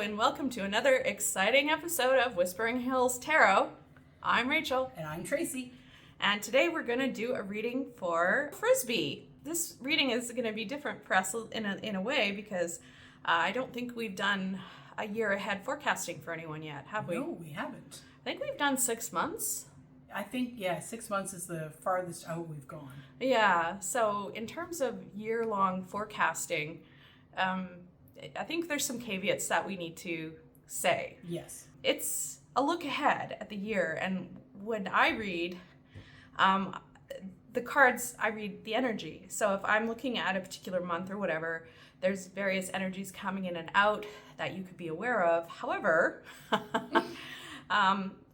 and welcome to another exciting episode of Whispering Hills Tarot. I'm Rachel. And I'm Tracy. And today we're going to do a reading for Frizbee. This reading is going to be different for us in a way because I don't think we've done a year ahead forecasting for anyone yet, have we? No, we haven't. I think we've done 6 months. I think, 6 months is the farthest out we've gone. Yeah, so in terms of year-long forecasting, I think there's some caveats that we need to say. Yes. It's a look ahead at the year, and when I read the cards, I read the energy. So if I'm looking at a particular month or whatever, there's various energies coming in and out that you could be aware of. However,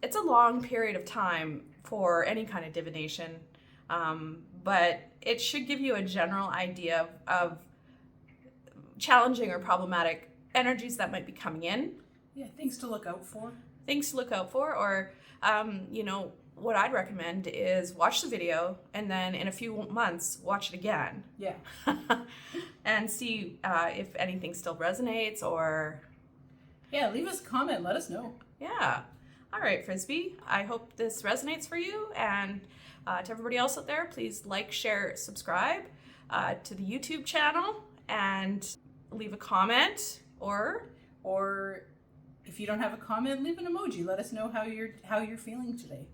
it's a long period of time for any kind of divination, but it should give you a general idea of challenging or problematic energies that might be coming in. Yeah, things to look out for. Things to look out for, or, what I'd recommend is watch the video and then in a few months, watch it again. Yeah. And see if anything still resonates or... Yeah, leave us a comment. Let us know. Yeah. All right, Frizbee. I hope this resonates for you. And to everybody else out there, please like, share, subscribe to the YouTube channel and leave a comment or if you don't have a comment, leave an emoji. Let us know how you're feeling today.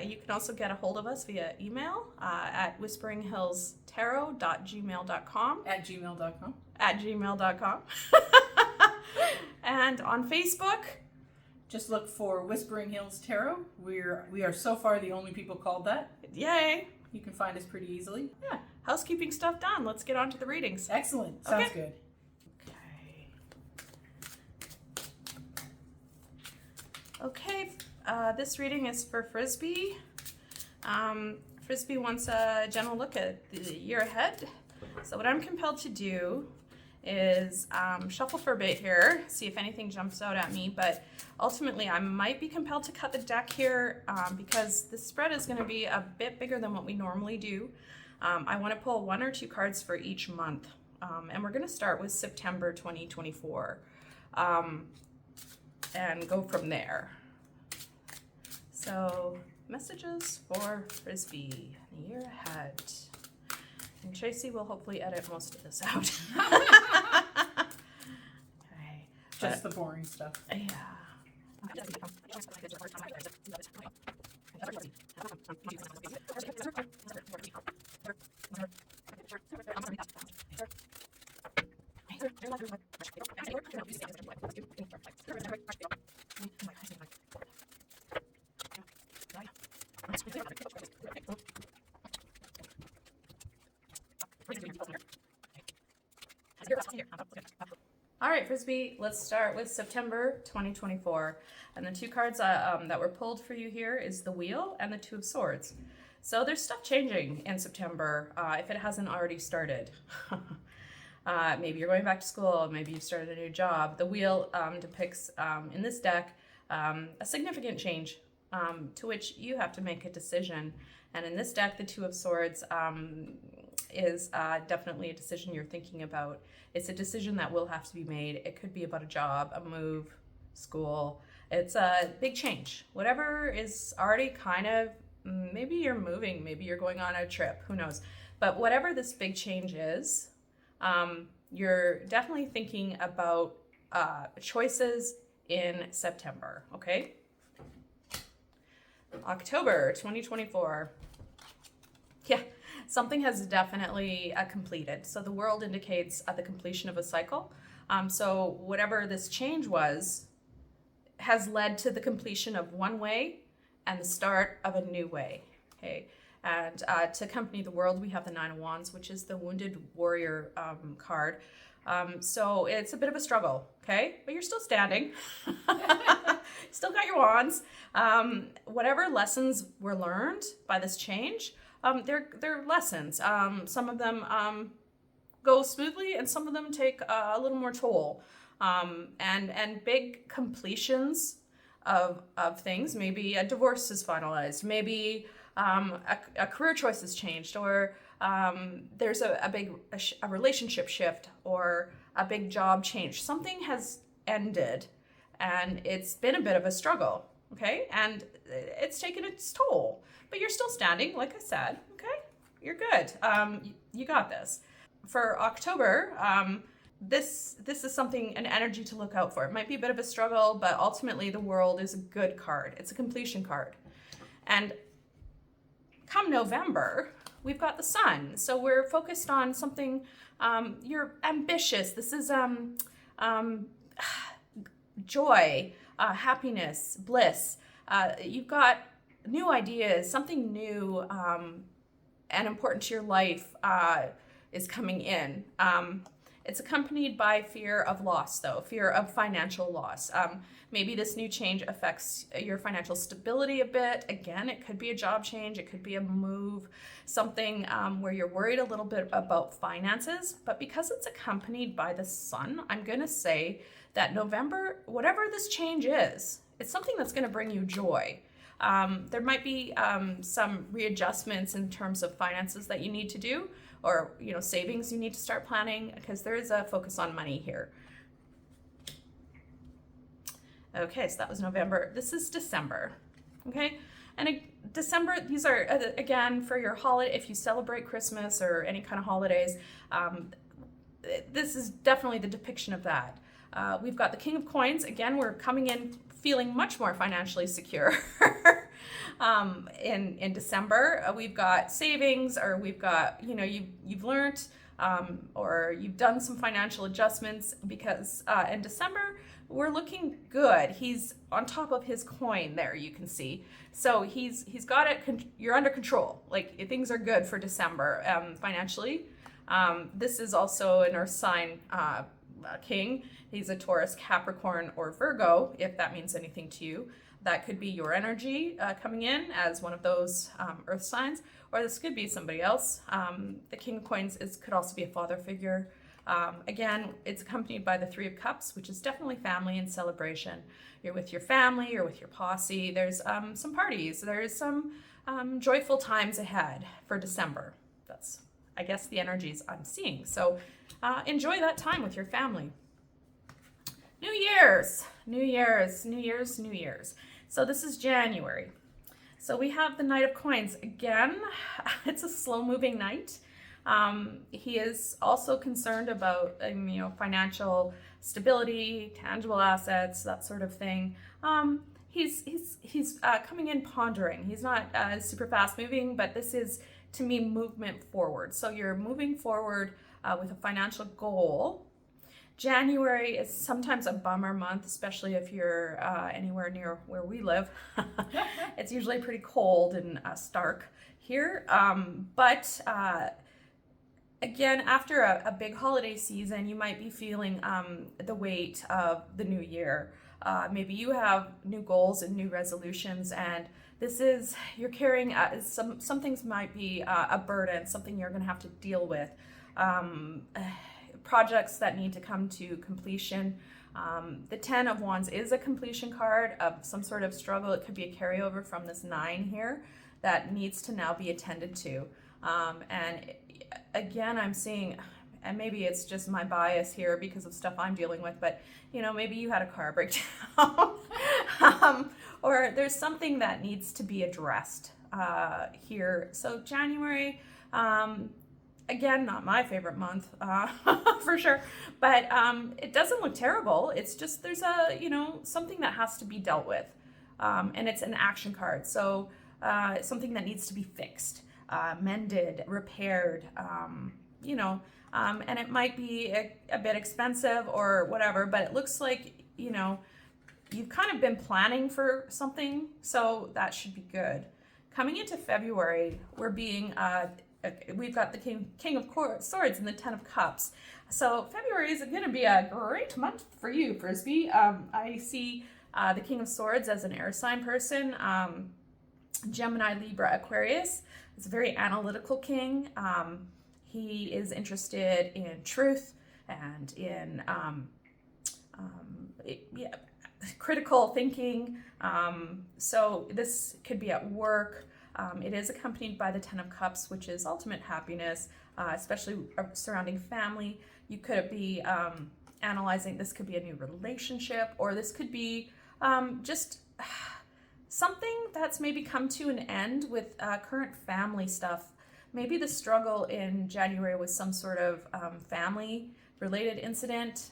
You can also get a hold of us via email at whisperinghillstarot.gmail.com. At gmail.com. At gmail.com. And on Facebook. Just look for Whispering Hills Tarot. We are so far the only people called that. Yay. You can find us pretty easily. Yeah. Housekeeping stuff done. Let's get on to the readings. Excellent. Sounds good. Okay, this reading is for Frizbee. Frizbee wants a general look at the year ahead. So what I'm compelled to do is shuffle for a bit here, see if anything jumps out at me, but ultimately I might be compelled to cut the deck here because the spread is going to be a bit bigger than what we normally do. I want to pull 1 or 2 cards for each month, and we're going to start with September 2024. And go from there. So, messages for Frizbee, the year ahead. And Tracy will hopefully edit most of this out. Okay. Just the boring stuff. Yeah. All right, Frizbee, let's start with September 2024. And the 2 cards that were pulled for you here is the Wheel and the 2 of Swords. So there's stuff changing in September if it hasn't already started. Maybe you're going back to school, maybe you've started a new job. The Wheel depicts, in this deck, a significant change to which you have to make a decision. And in this deck, the 2 of Swords is definitely a decision you're thinking about. It's a decision that will have to be made. It could be about a job, a move, school. It's a big change. Whatever is already kind of, maybe you're moving, maybe you're going on a trip, who knows. But whatever this big change is, you're definitely thinking about choices in September, okay? October 2024. Yeah, something has definitely completed. So the world indicates the completion of a cycle. So whatever this change was has led to the completion of one way and the start of a new way, okay? And to accompany the world, we have the 9 of Wands, which is the Wounded Warrior card. So it's a bit of a struggle, okay? But you're still standing. Still got your wands. Whatever lessons were learned by this change, they're lessons. Some of them go smoothly and some of them take a little more toll. And big completions of things, maybe a divorce is finalized, maybe a career choice has changed, or there's a relationship shift or a big job change. Something has ended and it's been a bit of a struggle, okay? And it's taken its toll, but you're still standing, like I said, okay? You're good. You got this. For October, this is something, an energy to look out for. It might be a bit of a struggle, but ultimately the world is a good card. It's a completion card. And come November, we've got the sun. So we're focused on something, you're ambitious. This is joy, happiness, bliss. You've got new ideas, something new and important to your life is coming in. It's accompanied by fear of loss, though, fear of financial loss. Maybe this new change affects your financial stability a bit. Again, it could be a job change, it could be a move, something where you're worried a little bit about finances. But because it's accompanied by the sun, I'm going to say that November, whatever this change is, it's something that's going to bring you joy. There might be some readjustments in terms of finances that you need to do, or savings you need to start planning, because there is a focus on money here. Okay, so that was November. This is December. Okay, and December, these are again for your holiday, if you celebrate Christmas or any kind of holidays. This is definitely the depiction of that. We've got the King of Coins. Again, we're coming in feeling much more financially secure. In December, we've got savings, or we've got, you've learned or you've done some financial adjustments, because in December, we're looking good. He's on top of his coin there, you can see. So he's got it, you're under control. Like, things are good for December financially. This is also an earth sign king. He's a Taurus, Capricorn, or Virgo, if that means anything to you. That could be your energy coming in as one of those earth signs, or this could be somebody else. The King of Coins could also be a father figure. Again, it's accompanied by the Three of Cups, which is definitely family and celebration. You're with your family, you're with your posse. There's some parties. There's some joyful times ahead for December. That's, I guess, the energies I'm seeing. So enjoy that time with your family. New Year's. So this is January. So we have the Knight of Coins. Again, it's a slow-moving knight. He is also concerned about, financial stability, tangible assets, that sort of thing. He's coming in pondering. He's not super fast-moving, but this is, to me, movement forward. So you're moving forward with a financial goal. January is sometimes a bummer month, especially if you're anywhere near where we live. It's usually pretty cold and stark here. But again, after a big holiday season, you might be feeling the weight of the new year. Maybe you have new goals and new resolutions, and this is, you're carrying some things might be a burden, something you're going to have to deal with. Projects that need to come to completion. The Ten of Wands is a completion card of some sort of struggle. It could be a carryover from this 9 here that needs to now be attended to. And again, I'm seeing, and maybe it's just my bias here because of stuff I'm dealing with, but maybe you had a car breakdown or there's something that needs to be addressed here. So January, again, not my favorite month, for sure, but it doesn't look terrible. It's just there's something that has to be dealt with, and it's an action card. So something that needs to be fixed, mended, repaired, and it might be a bit expensive or whatever, but it looks like, you've kind of been planning for something, so that should be good. Coming into February, we've got the King of Swords and the Ten of Cups. So February is going to be a great month for you, Frizbee. I see the King of Swords as an air sign person. Gemini, Libra, Aquarius. It's a very analytical king. He is interested in truth and in critical thinking. So this could be at work. It is accompanied by the Ten of Cups, which is ultimate happiness, especially surrounding family. You could be analyzing, this could be a new relationship, or this could be just something that's maybe come to an end with current family stuff. Maybe the struggle in January was some sort of family related incident.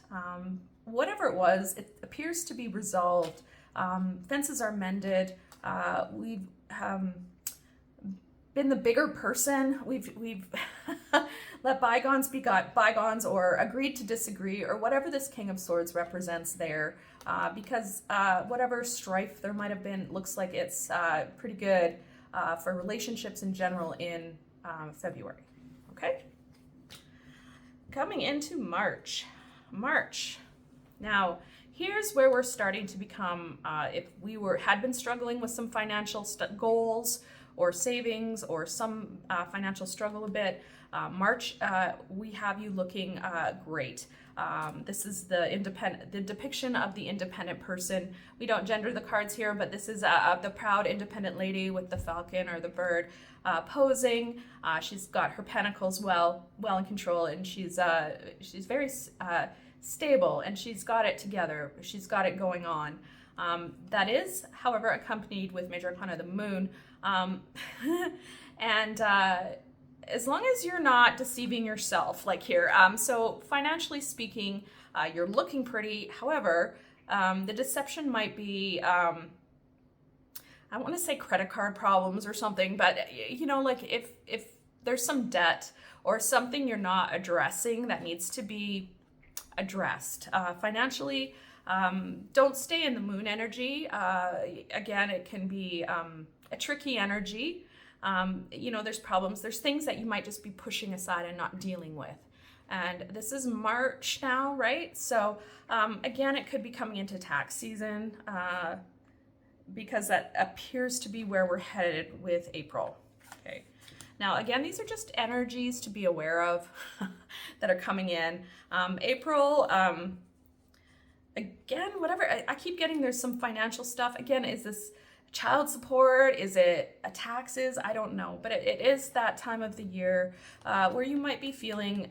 Whatever it was, it appears to be resolved. Fences are mended. We've been the bigger person. We've let bygones be bygones, or agreed to disagree, or whatever this King of Swords represents there, because whatever strife there might have been looks like it's pretty good for relationships in general in February. Okay? Coming into March. Now, here's where we're starting to become, if we had been struggling with some financial goals or savings or some financial struggle a bit, March, we have you looking great. This is the depiction of the independent person. We don't gender the cards here, but this is the proud independent lady with the falcon or the bird posing. She's got her pentacles well in control, and she's very stable, and she's got it together. She's got it going on. That is, however, accompanied with Major Arcana the Moon. And as long as you're not deceiving yourself, like here. So financially speaking, you're looking pretty. However, the deception might be, I don't want to say credit card problems or something, but like if there's some debt or something you're not addressing that needs to be addressed financially, don't stay in the moon energy. Again, it can be a tricky energy. There's problems, there's things that you might just be pushing aside and not dealing with. And this is March now, right? So again, it could be coming into tax season because that appears to be where we're headed with April. Okay. Now, again, these are just energies to be aware of that are coming in. April, again, whatever, I keep getting there's some financial stuff. Again, is this child support? Is it taxes? I don't know, but it is that time of the year where you might be feeling,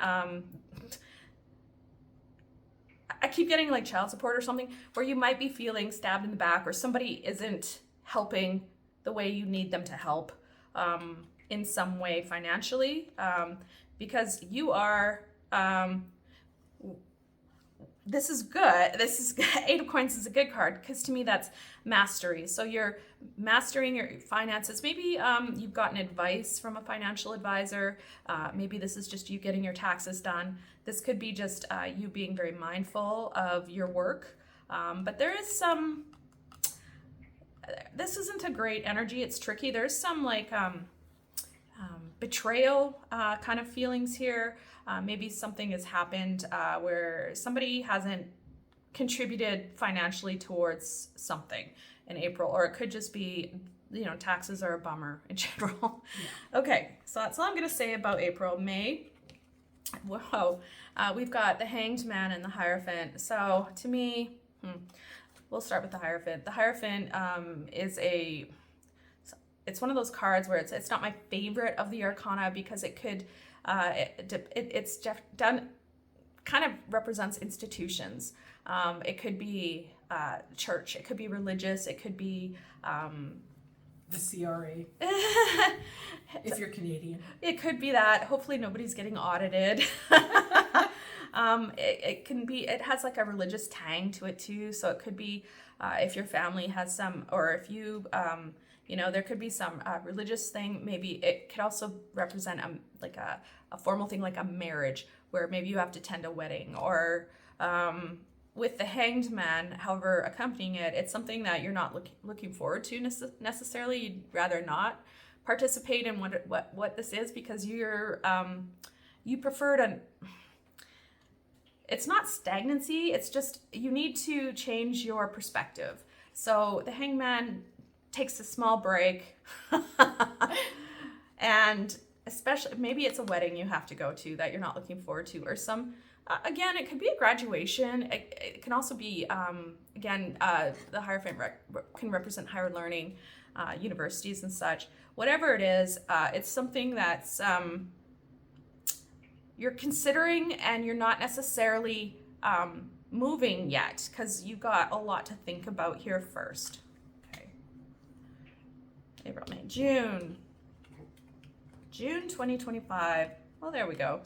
I keep getting like child support or something, where you might be feeling stabbed in the back, or somebody isn't helping the way you need them to help in some way financially, because you are, this is good. This is Eight of Coins is a good card, because to me that's mastery. So you're mastering your finances. Maybe you've gotten advice from a financial advisor. Maybe this is just you getting your taxes done. This could be just you being very mindful of your work. But there is some, this isn't a great energy. It's tricky. There's some like betrayal kind of feelings here. Maybe something has happened where somebody hasn't contributed financially towards something in April, or it could just be, taxes are a bummer in general. Yeah. Okay, so that's all I'm going to say about April. May, whoa, we've got the Hanged Man and the Hierophant. So to me, we'll start with the Hierophant. The Hierophant it's one of those cards where it's not my favorite of the Arcana, because it could, it's done, kind of represents institutions. It could be church, it could be religious, it could be the CRA. If you're Canadian, it could be that. Hopefully nobody's getting audited. It can be, it has like a religious tang to it too. So it could be if your family has some, or if you there could be some religious thing. Maybe it could also represent a formal thing, like a marriage, where maybe you have to attend a wedding, or with the Hanged Man, however, accompanying it, it's something that you're not looking forward to necessarily. You'd rather not participate in what this is, because you prefer to. It's not stagnancy. It's just you need to change your perspective. So the Hanged Man takes a small break, and especially maybe it's a wedding you have to go to that you're not looking forward to, or some again, it could be a graduation. It can also be the Hierophant can represent higher learning, universities and such. Whatever it is, it's something that's you're considering, and you're not necessarily moving yet, because you got a lot to think about here first. Okay. April, May, June 2025. Well, there we go.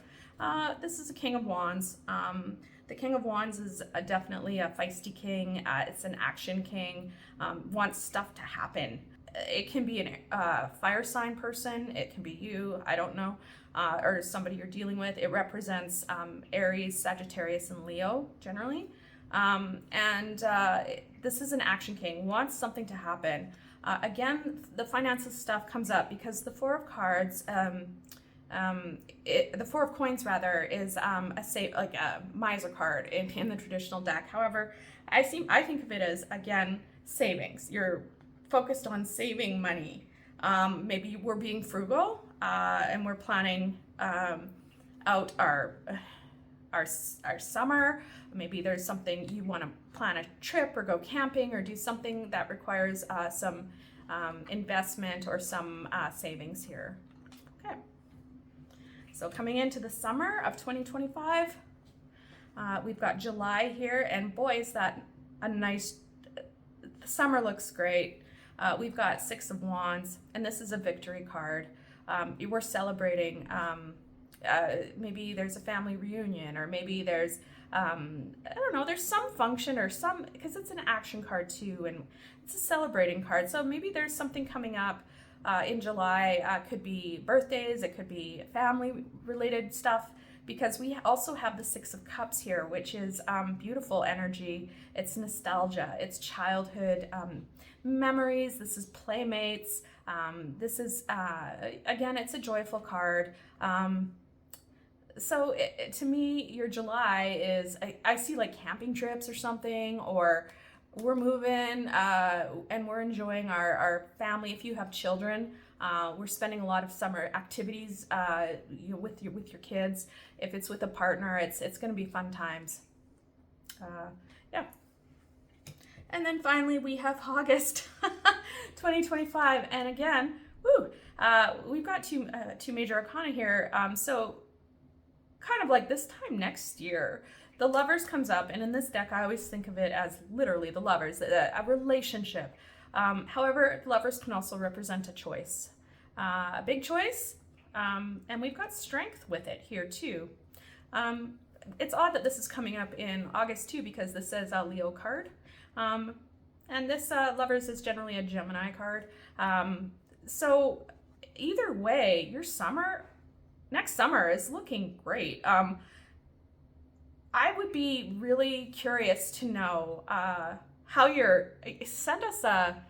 This is a King of Wands. The King of Wands is definitely a feisty king. It's an action king, wants stuff to happen. It can be a fire sign person. It can be you, I don't know, or somebody you're dealing with. It represents Aries, Sagittarius, and Leo generally. This is an action king, wants something to happen. Again, the finances stuff comes up because the Four of Cards, the Four of Coins rather, is like a miser card in the traditional deck. However, I think of it as, again, savings. You're focused on saving money. Maybe we're being frugal and we're planning out our summer. Maybe there's something you want to plan a trip or go camping or do something that requires some investment or some savings here. Okay. So coming into the summer of 2025, we've got July here, and boy, is that a nice, the summer looks great. We've got Six of Wands, and this is a victory card. We're celebrating, maybe there's a family reunion, or maybe there's, I don't know, there's some function or some, because it's an action card too, and it's a celebrating card. So maybe there's something coming up in July. Could be birthdays, it could be family related stuff, because we also have the Six of Cups here, which is beautiful energy. It's nostalgia, it's childhood memories. This is playmates. This is, again, it's a joyful card. So to me, your July is, I see like camping trips or something, or we're moving and we're enjoying our family. If you have children, we're spending a lot of summer activities with your kids. If it's with a partner, it's going to be fun times. Yeah. And then finally we have August 2025, and again, we've got two major arcana here. So kind of like this time next year, the Lovers comes up, and in this deck I always think of it as literally the Lovers, a relationship. However, Lovers can also represent a choice, a big choice, and we've got Strength with it here too. It's odd that this is coming up in August too, because this says a Leo card, and this Lovers is generally a Gemini card. So either way, your next summer is looking great. I would be really curious to know how send us a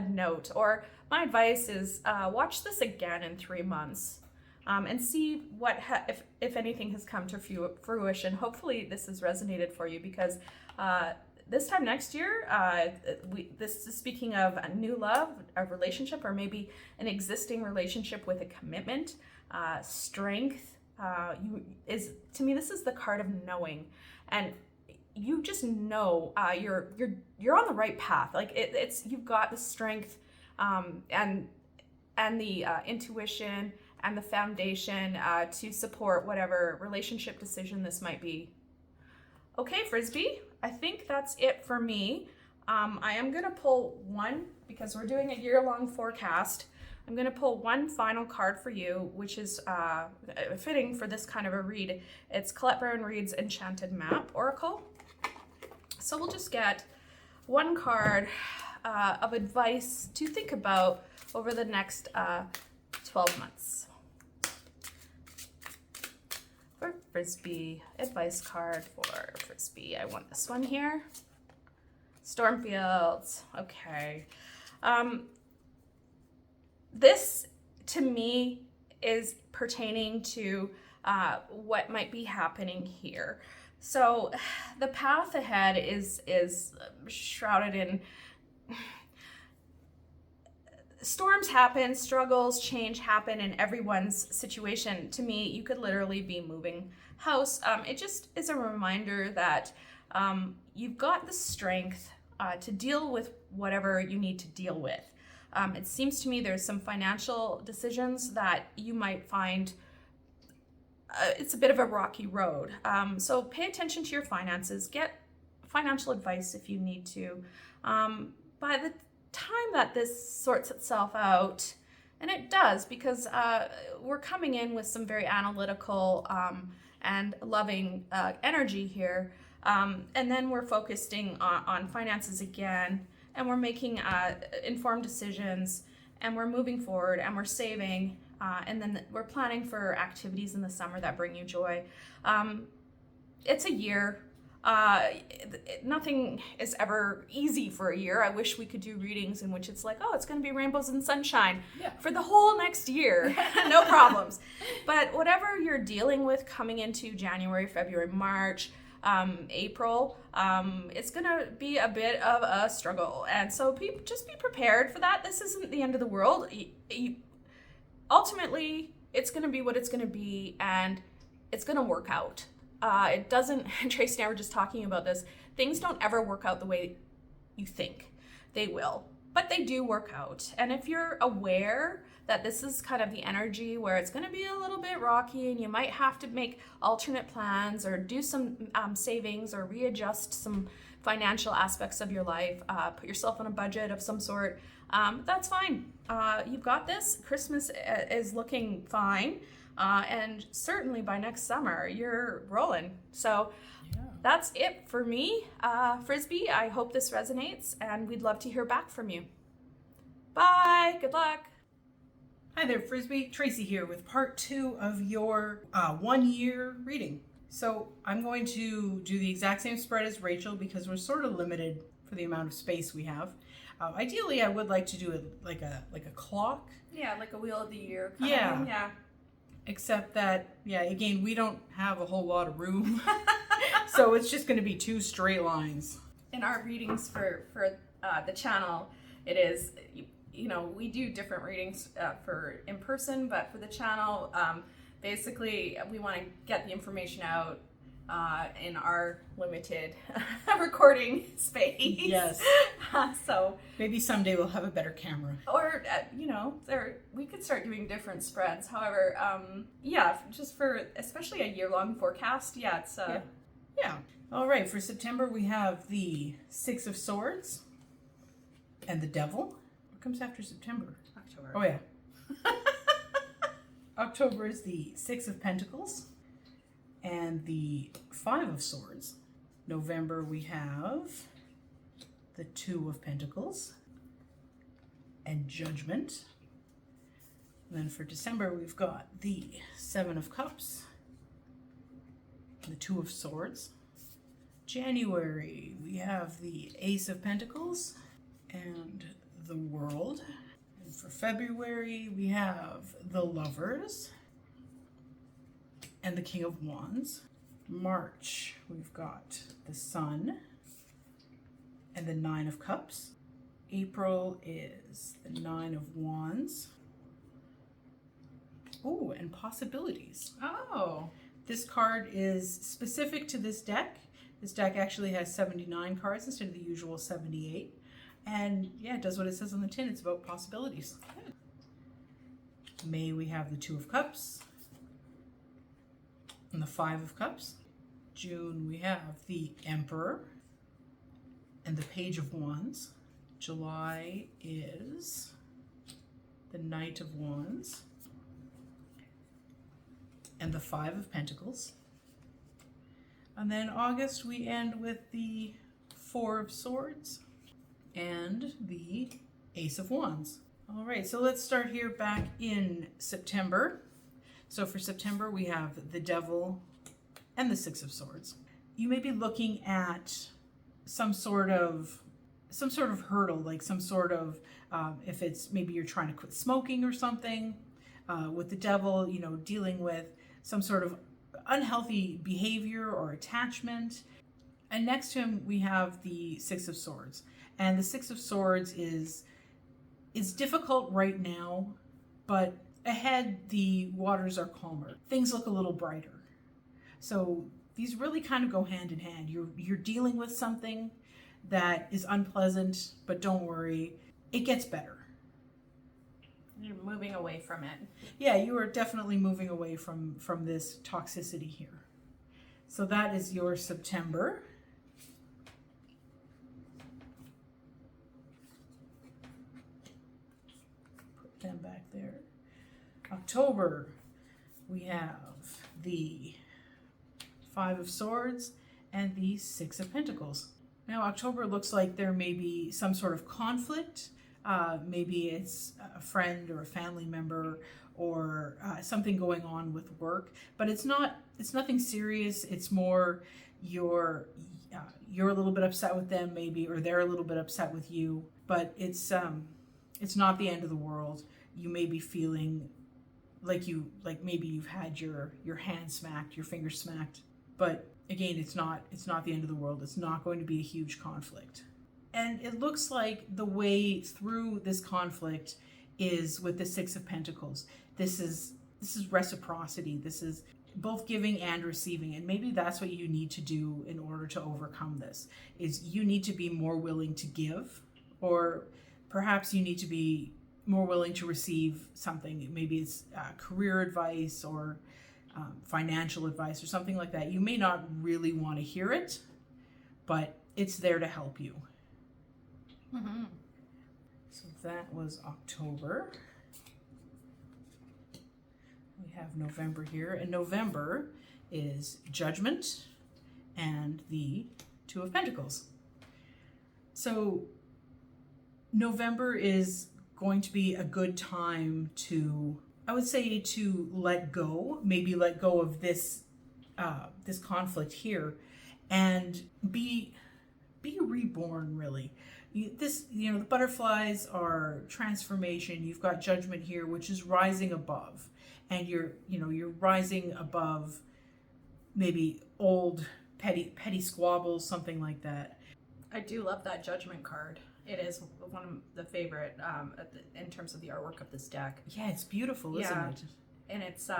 note, or my advice is watch this again in 3 months and see what if anything has come to fruition. Hopefully this has resonated for you, because this time next year, this is speaking of a new love, a relationship, or maybe an existing relationship with a commitment, strength. To me, this is the card of knowing, and you just know you're on the right path. Like you've got the strength and the intuition and the foundation to support whatever relationship decision this might be. Okay, Frizbee, I think that's it for me. I am gonna pull one, because we're doing a year-long forecast. I'm gonna pull one final card for you, which is fitting for this kind of a read. It's Colette Baron Reid's Enchanted Map Oracle. So we'll just get one card of advice to think about over the next 12 months. For Frizbee, advice card for Frizbee. I want this one here. Stormfields, okay. This, to me, is pertaining to what might be happening here. So the path ahead is shrouded in storms happen, struggles, change happen in everyone's situation. To me, you could literally be moving house. It just is a reminder that you've got the strength to deal with whatever you need to deal with. It seems to me there's some financial decisions that you might find it's a bit of a rocky road. So pay attention to your finances. Get financial advice if you need to. By the time that this sorts itself out, and it does, because we're coming in with some very analytical and loving energy here, and then we're focusing on finances again, and we're making informed decisions, and we're moving forward, and we're saving, and then we're planning for activities in the summer that bring you joy. It's a year. Nothing is ever easy for a year. I wish we could do readings in which it's like, oh, it's going to be rainbows and sunshine for the whole next year. No problems. But whatever you're dealing with coming into January, February, March, April, it's going to be a bit of a struggle. And so just be prepared for that. This isn't the end of the world. Ultimately, it's going to be what it's going to be, and it's going to work out. It doesn't, Tracy and I were just talking about this, things don't ever work out the way you think they will, but they do work out. And if you're aware that this is kind of the energy where it's going to be a little bit rocky and you might have to make alternate plans or do some savings or readjust some financial aspects of your life, put yourself on a budget of some sort, that's fine. You've got this. Christmas is looking fine. And certainly by next summer, you're rolling. So that's it for me. Frizbee, I hope this resonates, and we'd love to hear back from you. Bye. Good luck. Hi there, Frizbee. Tracy here with part 2 of your 1-year reading. So I'm going to do the exact same spread as Rachel because we're sort of limited for the amount of space we have. Ideally, I would like to do it like a clock. Yeah, like a wheel of the year. Yeah. Except that, again, we don't have a whole lot of room. So it's just going to be 2 straight lines. In our readings for the channel, it is, we do different readings for in person, but for the channel, basically we want to get the information out in our limited recording space. Yes. So maybe someday we'll have a better camera. Or, we could start doing different spreads. However, just for especially a year-long forecast, it's... All right, for September we have the 6 of Swords and the Devil. What comes after September? October. Oh, yeah. October is the 6 of Pentacles and the 5 of Swords. November we have the 2 of Pentacles and Judgment. And then for December we've got the 7 of Cups, the 2 of Swords. January we have the Ace of Pentacles and the World. And for February we have the Lovers and the King of Wands. March, we've got the Sun and the 9 of Cups. April is the 9 of Wands. Oh, and Possibilities. Oh. This card is specific to this deck. This deck actually has 79 cards instead of the usual 78. And it does what it says on the tin. It's about possibilities. May, we have the 2 of Cups and the 5 of Cups. June, we have the Emperor and the Page of Wands. July is the Knight of Wands and the 5 of Pentacles. And then August, we end with the 4 of Swords and the Ace of Wands. All right, so let's start here back in September. So for September, we have the Devil and the 6 of Swords. You may be looking at some sort of hurdle, like some sort of, if it's maybe you're trying to quit smoking or something. With the Devil, dealing with some sort of unhealthy behavior or attachment. And next to him, we have the 6 of Swords. And the 6 of Swords is difficult right now, but ahead, the waters are calmer. Things look a little brighter. So these really kind of go hand in hand. You're dealing with something that is unpleasant, but don't worry, it gets better. You're moving away from it. Yeah, you are definitely moving away from this toxicity here. So that is your September. Put them back there. October, we have the Five of Swords and the Six of Pentacles. Now, October looks like there may be some sort of conflict. Maybe it's a friend or a family member or something going on with work, but it's nothing serious. It's more you're a little bit upset with them maybe, or they're a little bit upset with you, but it's not the end of the world. You may be feeling like maybe you've had your hand smacked, your finger smacked, but again, it's not the end of the world. It's not going to be a huge conflict. And it looks like the way through this conflict is with the Six of Pentacles. This is reciprocity. This is both giving and receiving. And maybe that's what you need to do in order to overcome this, is you need to be more willing to give, or perhaps you need to be more willing to receive something. Maybe it's career advice or financial advice or something like that. You may not really want to hear it, but it's there to help you. Mm-hmm. So that was October. We have November here, and November is Judgment and the Two of Pentacles. So November is going to be a good time to, I would say, to let go, maybe let go of this this conflict here, and be reborn, really. The butterflies are transformation. You've got Judgment here, which is rising above, and you're rising above maybe old petty squabbles, something like that. I do love that Judgment card. It is one of the favorite in terms of the artwork of this deck. Yeah, it's beautiful, isn't it? And it's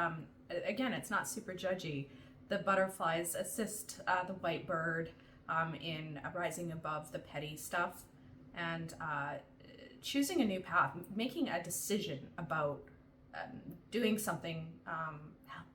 again, it's not super judgy. The butterflies assist the white bird in rising above the petty stuff, and choosing a new path, making a decision about doing something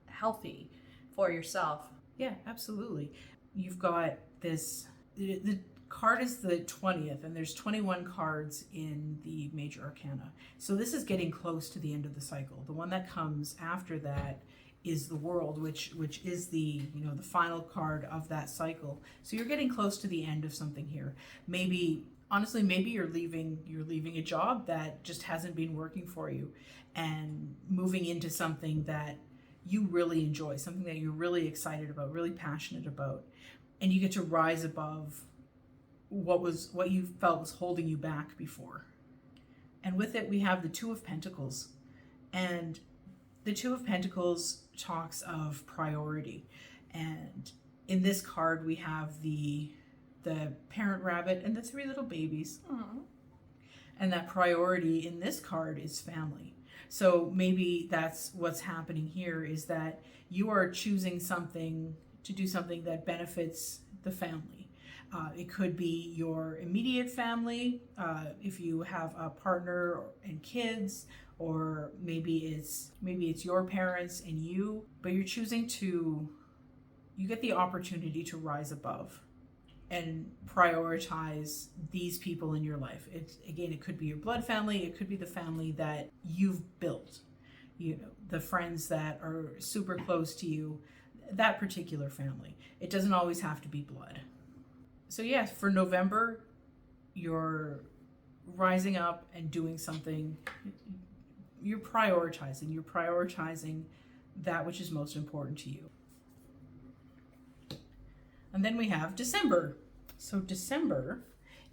healthy for yourself. Yeah, absolutely. You've got this, the card is the 20th, and there's 21 cards in the major arcana. So this is getting close to the end of the cycle. The one that comes after that is the World, which is the the final card of that cycle. So you're getting close to the end of something here. Maybe you're leaving a job that just hasn't been working for you, and moving into something that you really enjoy, something that you're really excited about, really passionate about, and you get to rise above what you felt was holding you back before. And with it, we have the Two of Pentacles, and the Two of Pentacles talks of priority. And in this card, we have the parent rabbit and the three little babies. Aww. And that priority in this card is family. So maybe that's what's happening here, is that you are choosing to do something that benefits the family. It could be your immediate family, if you have a partner and kids, or maybe it's your parents and you, but you're choosing you get the opportunity to rise above and prioritize these people in your life. It could be your blood family, it could be the family that you've built, the friends that are super close to you, that particular family. It doesn't always have to be blood. So yes, for November, you're rising up and doing something. You're prioritizing that which is most important to you. And then we have December. So December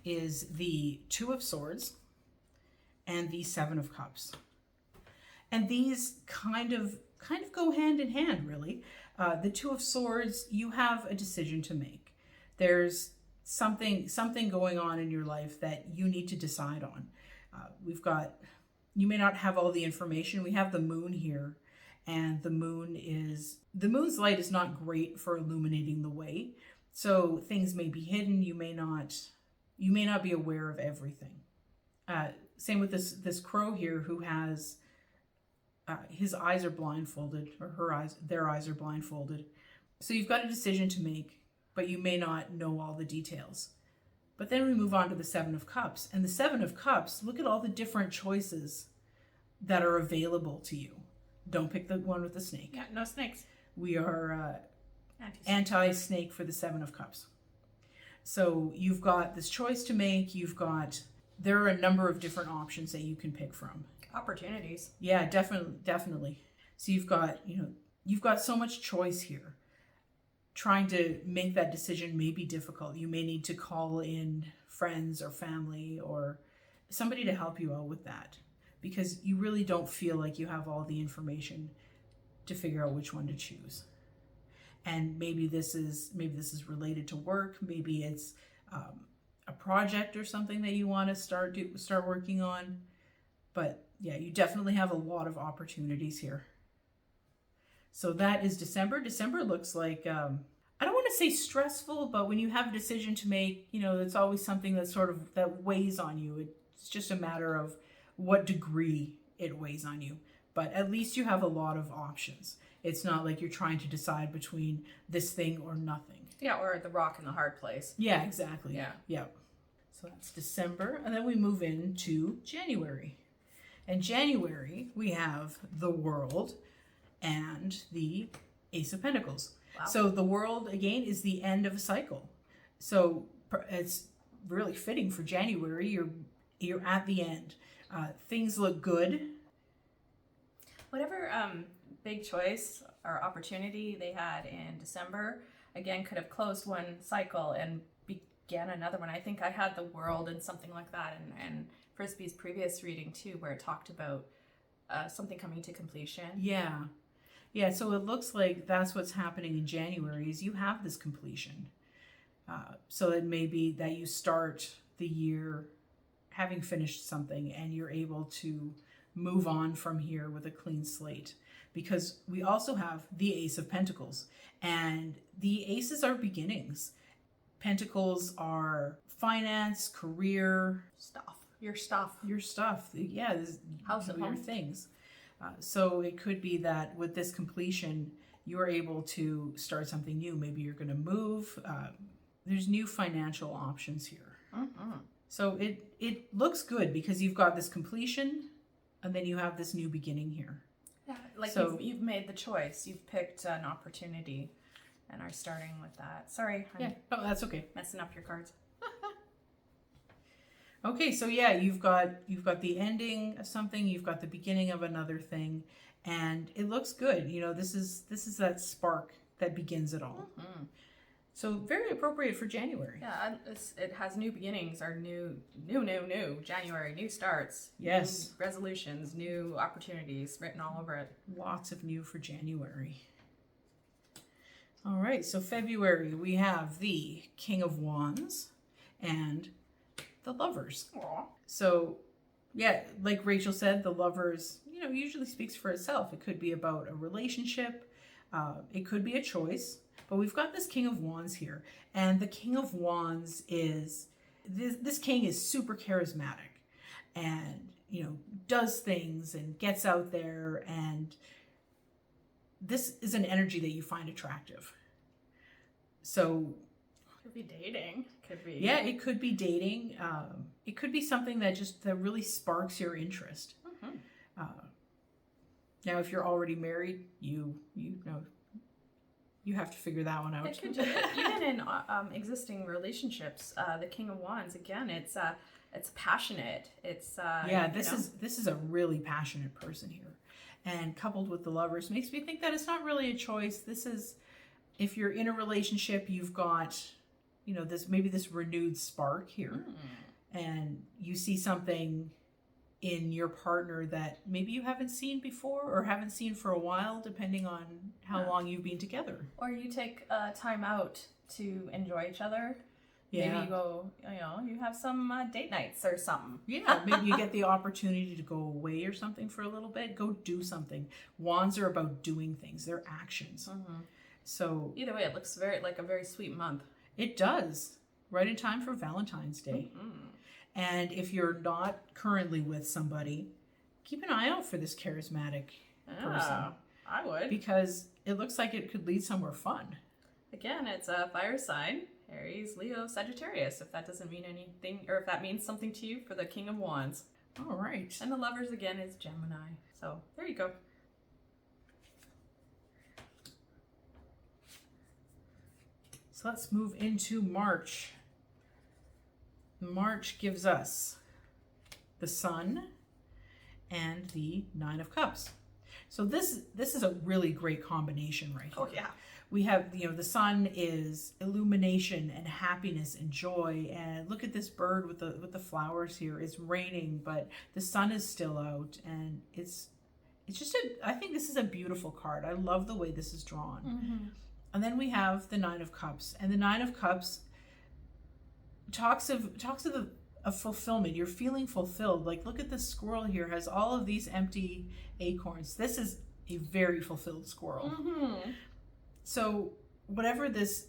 is the Two of Swords and the Seven of Cups. And these kind of go hand in hand, really. The Two of Swords, you have a decision to make. There's something going on in your life that you need to decide on. You may not have all the information. We have the moon here, and the moon's light is not great for illuminating the way. So things may be hidden. You may not be aware of everything. Same with this crow here who has his eyes are blindfolded, or their eyes are blindfolded. So you've got a decision to make, but you may not know all the details. But then we move on to the Seven of Cups. And the Seven of Cups, look at all the different choices that are available to you. Don't pick the one with the snake. Yeah, no snakes. We are anti-snake for the Seven of Cups. So you've got this choice to make. There are a number of different options that you can pick from. Opportunities. Yeah, definitely. So you've got so much choice here. Trying to make that decision may be difficult. You may need to call in friends or family or somebody to help you out with that, because you really don't feel like you have all the information to figure out which one to choose. And maybe this is related to work. Maybe it's a project or something that you want to start working on. But yeah, you definitely have a lot of opportunities here. So that is December. December looks like, I don't want to say stressful, but when you have a decision to make, it's always something that weighs on you. It's just a matter of what degree it weighs on you. But at least you have a lot of options. It's not like you're trying to decide between this thing or nothing. Yeah, or the rock in the hard place. Yeah, exactly. Yeah. So that's December. And then we move into January. In January, we have the World and the Ace of Pentacles. Wow. So the World, again, is the end of a cycle. So it's really fitting for January. You're at the end. Things look good. Whatever big choice or opportunity they had in December, again, could have closed one cycle and began another one. I think I had the World and something like that, and Frizbee's previous reading too, where it talked about something coming to completion. Yeah, so it looks like that's what's happening in January, is you have this completion. So it may be that you start the year having finished something and you're able to move on from here with a clean slate. Because we also have the Ace of Pentacles, and the aces are beginnings. Pentacles are finance, career, Your stuff. Yeah, House at your home. things. So it could be that with this completion, you're able to start something new. Maybe you're going to move. There's new financial options here. Mm-hmm. So it looks good because you've got this completion, and then you have this new beginning here. Yeah, like So- you've made the choice. You've picked an opportunity and are starting with that. Sorry, I'm That's okay. messing up your cards. Okay, so yeah, you've got the ending of something, you've got the beginning of another thing, and it looks good. This is that spark that begins it all. Mm-hmm. So very appropriate for January. Yeah, it has new beginnings, or new January, new starts. Yes. New resolutions, new opportunities written all over it. Lots of new for January. All right, so February we have the King of Wands and the Lovers. Aww. So, yeah, like Rachel said, the Lovers, usually speaks for itself. It could be about a relationship. It could be a choice. But we've got this King of Wands here. And the King of Wands is, this king is super charismatic and, does things and gets out there. And this is an energy that you find attractive. So Could be dating. Could be. yeah, it could be dating. It could be something that really sparks your interest. Mm-hmm. Now, if you're already married, you have to figure that one out. It could, even in existing relationships, the King of Wands, again, it's passionate. It's This is a really passionate person here, and coupled with the Lovers makes me think that it's not really a choice. This is, if you're in a relationship, you've got this renewed spark here, and you see something in your partner that maybe you haven't seen before or haven't seen for a while, depending on how long you've been together. Or you take time out to enjoy each other. Yeah. Maybe you go, you have some date nights or something. Yeah, maybe you get the opportunity to go away or something for a little bit. Go do something. Wands are about doing things. They're actions. Mm-hmm. So Either way, it looks like a very sweet month. it does. Right in time for Valentine's Day. Mm-hmm. And if you're not currently with somebody, keep an eye out for this charismatic person. I would. Because it looks like it could lead somewhere fun. Again, it's a fire sign. Aries, Leo, Sagittarius, if that doesn't mean anything, or if that means something to you for the King of Wands. All right. And the Lovers, again, is Gemini. So, there you go. So let's move into March. March gives us the Sun and the Nine of Cups. So this is a really great combination right here. Oh, yeah. We have, the Sun is illumination and happiness and joy. And look at this bird with the flowers here. It's raining, but the sun is still out, and it's just I think this is a beautiful card. I love the way this is drawn. Mm-hmm. And then we have the Nine of Cups, and the Nine of Cups talks of fulfillment. You're feeling fulfilled. Like, look at this squirrel here, has all of these empty acorns. This is a very fulfilled squirrel. Mm-hmm. So whatever is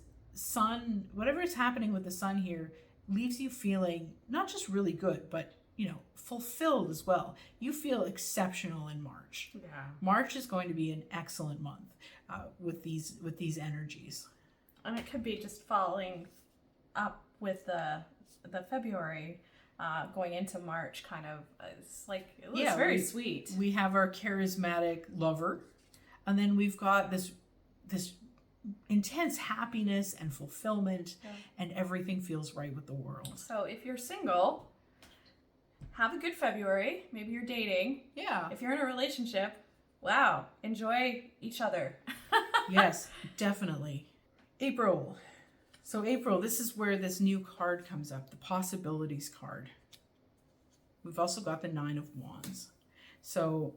happening with the sun here leaves you feeling not just really good, but fulfilled as well. You feel exceptional in March. Yeah. March is going to be an excellent month with these energies. And it could be just following up with the February going into March kind of. It's like, it looks very sweet. We have our charismatic lover, and then we've got this intense happiness and fulfillment, and everything feels right with the world. So if you're single, have a good February. Maybe you're dating. Yeah. If you're in a relationship, wow, enjoy each other. Yes, definitely. April. So April, this is where this new card comes up, the possibilities card. We've also got the Nine of Wands. So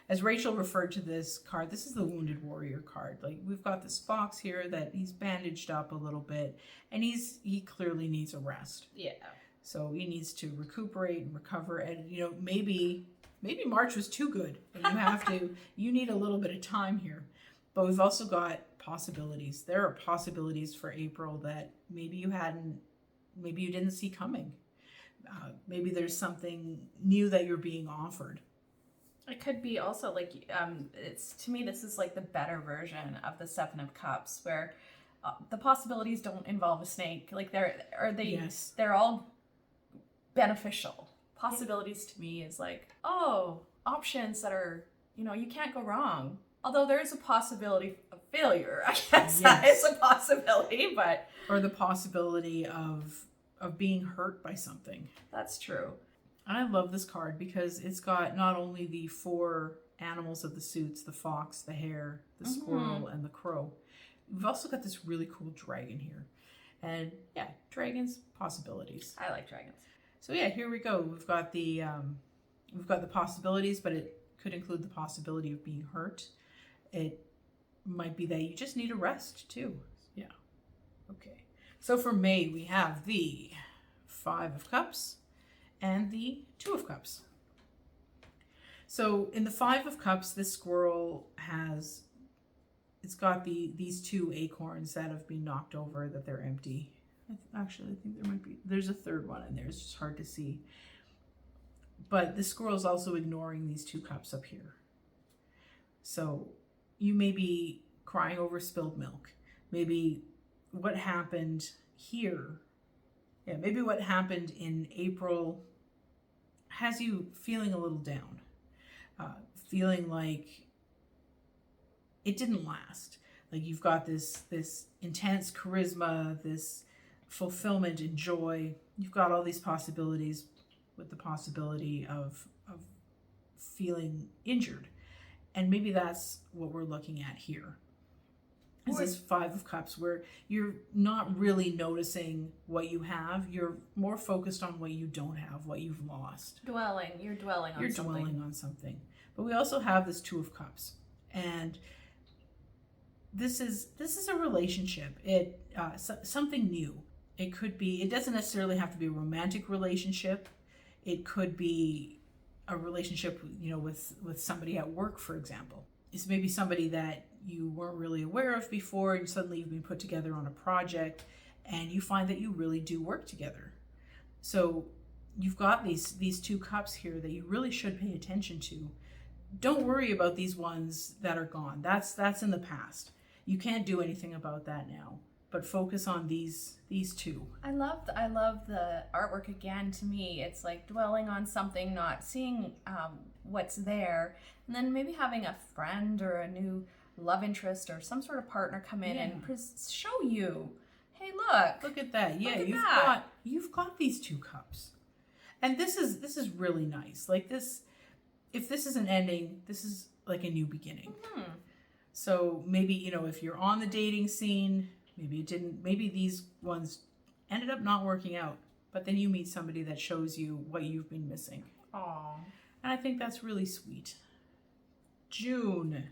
as Rachel referred to this card, this is the Wounded Warrior card. Like, we've got this fox here that he's bandaged up a little bit, and he clearly needs a rest. Yeah. So he needs to recuperate and recover, and maybe March was too good, and you need a little bit of time here. But we've also got possibilities. There are possibilities for April that maybe you didn't see coming. Maybe there's something new that you're being offered. It could be also like, to me, this is like the better version of the Seven of Cups, where the possibilities don't involve a snake. Like Yes. they're all beneficial. Possibilities to me is like, options that are, you can't go wrong. Although there is a possibility of failure, I guess. Yes. That is a possibility, but. Or the possibility of being hurt by something. That's true. I love this card because it's got not only the 4 animals of the suits, the fox, the hare, the squirrel, and the crow. We've also got this really cool dragon here. And yeah, dragons, possibilities. I like dragons. So yeah, here we go. We've got the possibilities, but it could include the possibility of being hurt. It might be that you just need a rest too. Yeah. Okay. So for May, we have the 5 of Cups and the 2 of Cups. So in the 5 of Cups, this squirrel it's got these 2 acorns that have been knocked over, that they're empty. I think there's a third one in there. It's just hard to see. But the squirrel's also ignoring these 2 cups up here. So you may be crying over spilled milk. Maybe what happened here, maybe what happened in April has you feeling a little down, feeling like it didn't last. Like, you've got this intense charisma, this fulfillment and joy. You've got all these possibilities with the possibility of feeling injured. And maybe that's what we're looking at here. Is this 5 of Cups, where you're not really noticing what you have. You're more focused on what you don't have, what you've lost. You're dwelling on something. But we also have this 2 of Cups. And this is a relationship. Something new. It doesn't necessarily have to be a romantic relationship. It could be a relationship, with somebody at work, for example. It's maybe somebody that you weren't really aware of before, and suddenly you've been put together on a project, and you find that you really do work together. So you've got these two cups here that you really should pay attention to. Don't worry about these ones that are gone. That's in the past. You can't do anything about that now. But focus on these two. I love the artwork again. To me, it's like dwelling on something, not seeing what's there, and then maybe having a friend or a new love interest or some sort of partner come in and show you, hey, Look at that. Yeah, you've got these two cups. And this is really nice. Like this, if this is an ending, this is like a new beginning. Mm-hmm. So maybe, if you're on the dating scene, maybe these ones ended up not working out, but then you meet somebody that shows you what you've been missing. Aww. And I think that's really sweet. June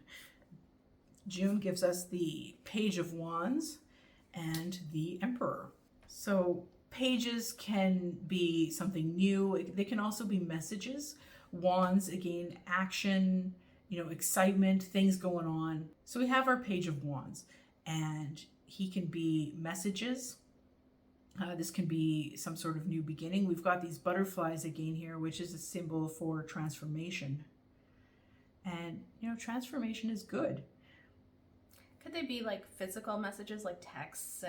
gives us the Page of Wands and the Emperor. So pages can be something new. They can also be messages. Wands, again, action, excitement, things going on. So we have our Page of Wands, and he can be messages. This can be some sort of new beginning. We've got these butterflies again here, which is a symbol for transformation. And, transformation is good. Could they be like physical messages, like texts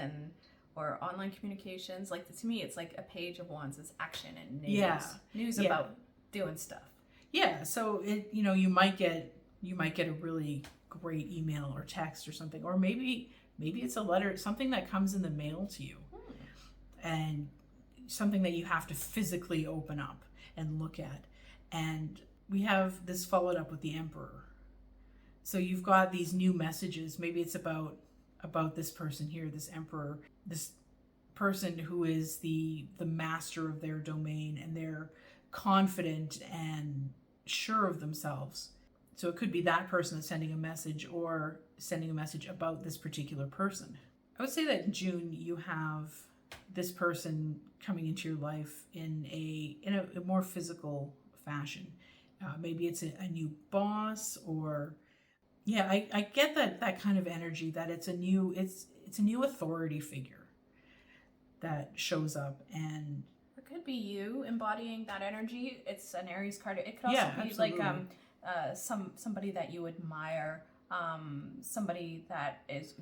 or online communications? Like to me, it's like a Page of Wands is action and news. Yeah. News about doing stuff. Yeah. So you might get a really great email or text or something, or maybe it's a letter, something that comes in the mail to you, and something that you have to physically open up and look at. And we have this followed up with the Emperor. So you've got these new messages. Maybe it's about this person here, this Emperor, this person who is the master of their domain, and they're confident and sure of themselves. So it could be that person that's sending a message, or sending a message about this particular person. I would say that in June you have this person coming into your life in a more physical fashion. Maybe it's a new boss, or I get that kind of energy, that it's a new authority figure that shows up. And it could be you embodying that energy. It's an Aries card. It could also be absolutely. like somebody that you admire, somebody that is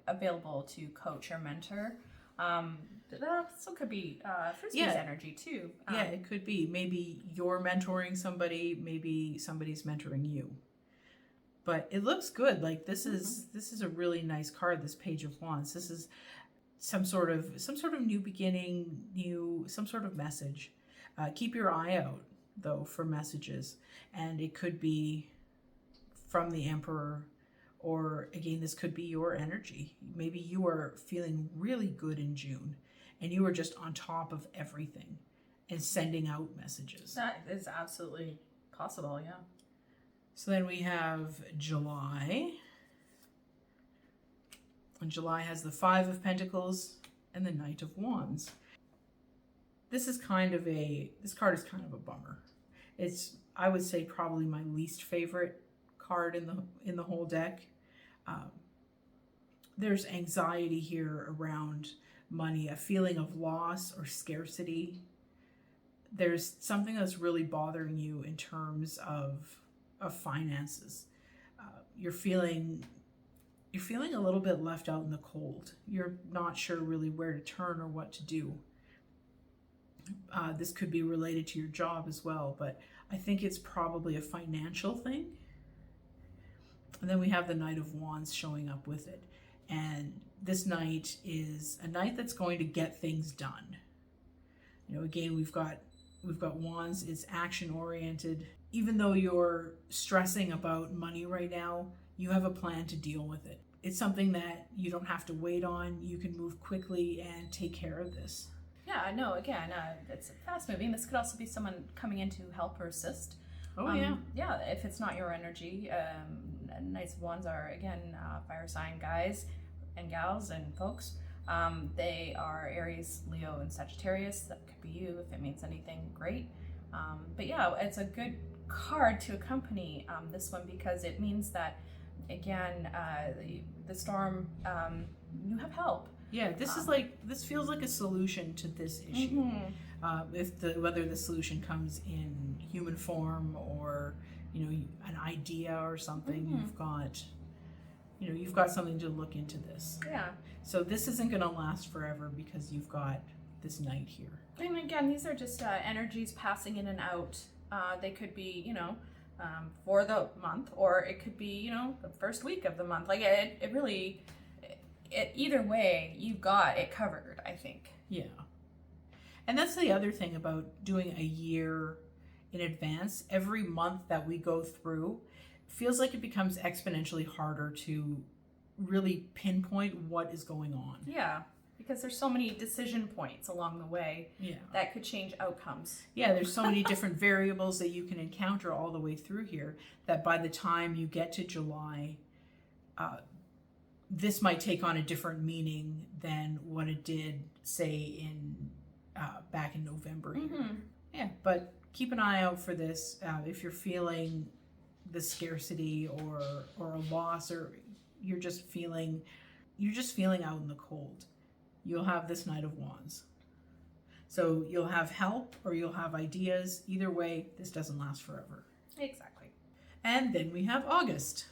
available to coach or mentor. That also could be Frizbee's energy too. It could be. Maybe you're mentoring somebody, maybe somebody's mentoring you. But it looks good. Like this is a really nice card, this Page of Wands. This is some sort of new beginning, some sort of message. Keep your eye out though for messages, and it could be from the Emperor, or again, this could be your energy. Maybe you are feeling really good in June, and you are just on top of everything and sending out messages. That is absolutely possible, yeah. So then we have July. And July has the Five of Pentacles and the Knight of Wands. This card is kind of a bummer. It's, I would say, probably my least favorite card in the whole deck. There's anxiety here around money, a feeling of loss or scarcity. There's something that's really bothering you in terms of finances. You're feeling a little bit left out in the cold. You're not sure really where to turn or what to do. This could be related to your job as well, but I think it's probably a financial thing. And then we have the Knight of Wands showing up with it. And this knight is a knight that's going to get things done. Again, we've got Wands. It's action oriented. Even though you're stressing about money right now, you have a plan to deal with it. It's something that you don't have to wait on. You can move quickly and take care of this. Yeah, no, again, it's fast moving. This could also be someone coming in to help or assist. Oh, yeah. Yeah, if it's not your energy. Knights of Wands are, again, fire sign guys and gals and folks. They are Aries, Leo, and Sagittarius. That could be you if it means anything, great. But yeah, it's a good card to accompany this one, because it means that, again, the storm, you have help. Yeah, this feels like a solution to this issue. Whether the solution comes in human form or an idea or something, you've got something to look into this. Yeah. So this isn't going to last forever because you've got this Knight here. And again, these are just energies passing in and out. They could be, for the month, or it could be, the first week of the month. Like it really, either way, you've got it covered, I think. Yeah. And that's the other thing about doing a year in advance. Every month that we go through feels like it becomes exponentially harder to really pinpoint what is going on. Yeah, because there's so many decision points along the way that could change outcomes. Yeah, there's so many different variables that you can encounter all the way through here that by the time you get to July, this might take on a different meaning than what it did, say, in back in November. Yeah, but keep an eye out for this. If you're feeling the scarcity or a loss, or you're just feeling out in the cold, you'll have this Knight of Wands. So you'll have help or you'll have ideas. Either way, this doesn't last forever. Exactly. And then we have August.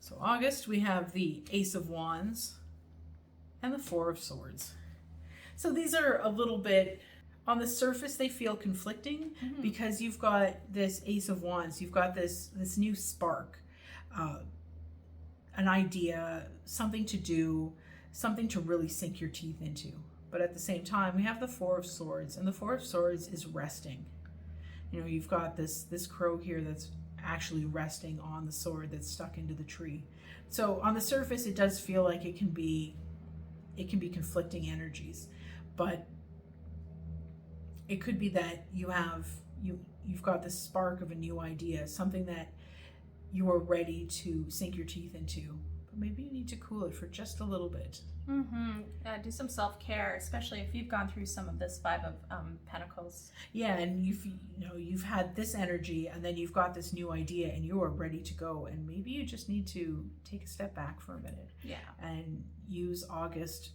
So August, we have the Ace of Wands and the Four of Swords. So these are a little bit, on the surface, they feel conflicting because you've got this Ace of Wands, you've got this new spark, an idea, something to do, something to really sink your teeth into. But at the same time, we have the Four of Swords, and the Four of Swords is resting. You've got this crow here that's actually resting on the sword that's stuck into the tree. So on the surface, it does feel like it can be conflicting energies, but it could be that you've got this spark of a new idea, something that you are ready to sink your teeth into, but maybe you need to cool it for just a little bit. Do some self-care, especially if you've gone through some of this Five of Pentacles. Yeah, and you've had this energy, and then you've got this new idea, and you are ready to go, and maybe you just need to take a step back for a minute. Yeah. And use August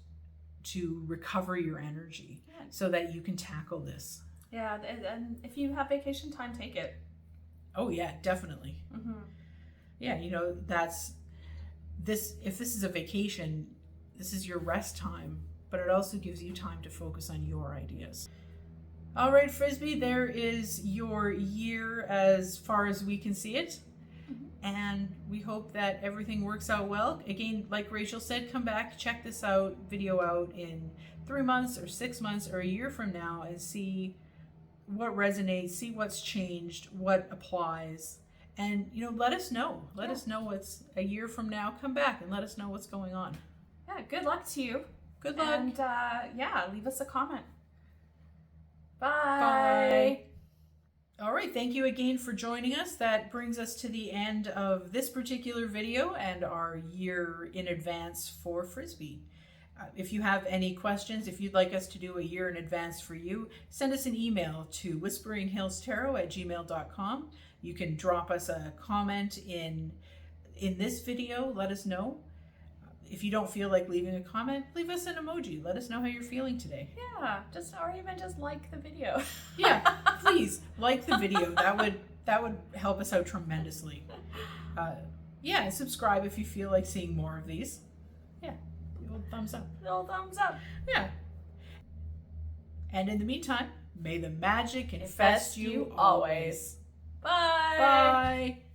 to recover your energy so that you can tackle this. Yeah, and if you have vacation time, take it. Oh yeah, definitely. Yeah, if this is a vacation, this is your rest time, but it also gives you time to focus on your ideas. All right, Frizbee, there is your year as far as we can see it. And we hope that everything works out well. Again, like Rachel said, come back, check this video out in 3 months or 6 months or a year from now and see what resonates, see what's changed, what applies. And, let us know. Let us know what's a year from now. Come back and let us know what's going on. Yeah, good luck to you. Good luck. And leave us a comment. Bye. Bye. All right, thank you again for joining us. That brings us to the end of this particular video and our year in advance for Frizbee. If you have any questions, if you'd like us to do a year in advance for you, send us an email to whisperinghillstarot@gmail.com. You can drop us a comment in this video. Let us know. If you don't feel like leaving a comment, leave us an emoji. Let us know how you're feeling today. Yeah, or even just like the video. Yeah, please like the video. That would help us out tremendously. And subscribe if you feel like seeing more of these. Yeah, the old thumbs up. The old thumbs up. Yeah. And in the meantime, may the magic infest you always. Bye. Bye.